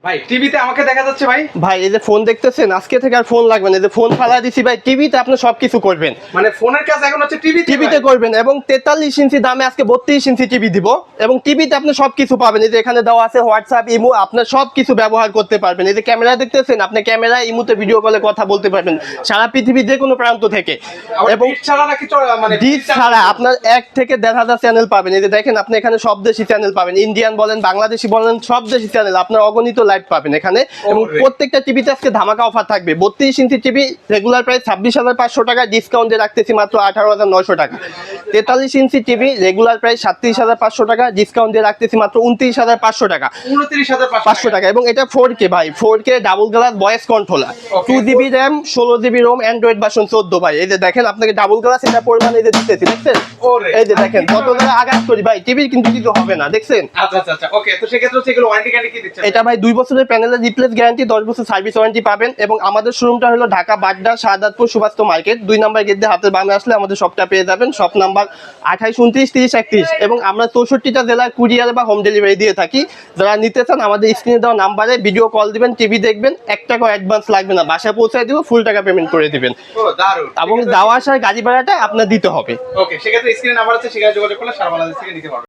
ভাই টিভিতে আমাকে দেখা যাচ্ছে ভাই। ভাই এই যে ফোন দেখতেছেন, আজকে থেকে আর ফোন লাগবে না, এই যে ফোন ফালা দিছি ভাই, টিভিতে আপনি সবকিছু করবেন। মানে ফোনের কাজ এখন হচ্ছে টিভিতে করবেন এবং 43 ইঞ্চি দামে আজকে 32 ইঞ্চি টিভি দিব এবং টিভিতে আপনি সবকিছু পাবেন। এই যে এখানে দেওয়া আছে হোয়াটসঅ্যাপ, ইমো, আপনার সবকিছু ব্যবহার করতে পারবেন। এই যে ক্যামেরা দেখতেছেন, আপনি ক্যামেরা ইমোতে ভিডিও কলে কথা বলতে পারবেন সারা পৃথিবীর যে কোনো প্রান্ত থেকে। এবং ডিশ ছাড়া নাকি মানে ডিশ ছাড়া আপনার 1 থেকে 1,500 চ্যানেল পাবেন। এই যে দেখেন, আপনি এখানে সব দেশি চ্যানেল পাবেন, ইন্ডিয়ান বলেন, বাংলাদেশি বলেন, সব দেশি চ্যানেল, আপনার অগণিত লাইভ পাবেন এখানে। এবং প্রত্যেকটা টিভিতে আজকে ধামাকা অফার থাকবে। 32 ইঞ্চি টিভি রেগুলার প্রাইস 26,500 টাকা, ডিসকাউন্ট দিয়ে রাখতেছি মাত্র 18,900 টাকা। 43 ইঞ্চি টিভি রেগুলার প্রাইস 37,500 টাকা, ডিসকাউন্ট দিয়ে রাখতেছি মাত্র 29,500 টাকা। 29,500 টাকা। এবং এটা 4K ভাই, 4K double glass voice controller, 2GB RAM, 16GB ROM, Android version 14 ভাই। এই যে দেখেন, আপনাকে ডাবল গ্লাস এটা পরিমাণ এই যে দিতেছি, দেখছেন? এই যে দেখেন কত টাকা আঘাত করি ভাই, টিভির কিন্তু কিছু হবে না, দেখছেন? আচ্ছা আচ্ছা আচ্ছা, ওকে। তো সেক্ষেত্রে হচ্ছে এগুলো ওয়ারেন্টি গ্যারান্টি কি দিচ্ছেন? এটা ভাই 2 বছরের প্যানেলের রিপ্লেস গ্যারান্টি, 10 বছর সার্ভিস ওয়ারেন্টি পাবেন। এবং আমাদের শোরুমটা হলো ঢাকা বাড্ডা শাহাদাতপুর সুবাস্ত মার্কেট 2 নম্বর গেট দিয়ে হাতের বামে আসলে আমাদের শপটা পেয়ে যাবেন। Shop number 28 29 30 31। এবং আমরা 64টা জেলার কুরিয়ার বা হোম ডেলিভারি দিয়ে থাকি। যারা নিতে চান আমাদের স্ক্রিনে দেওয়া নাম্বারে ভিডিও কল দিবেন, টিভি দেখবেন, 1 টাকা অ্যাডভান্স লাগবে না, বাসায় পৌঁছায় দিব, ফুল টাকা পেমেন্ট করে দিবেন। ও দারুণ। এবং যাওয়া আসার গাড়ি ভাড়াটা আপনার দিতে হবে। ওকে, সেক্ষেত্রে স্ক্রিনে নাম্বার আছে, সেখানে যোগাযোগ করলে সারা বাংলাদেশ থেকে নিতে পারবেন।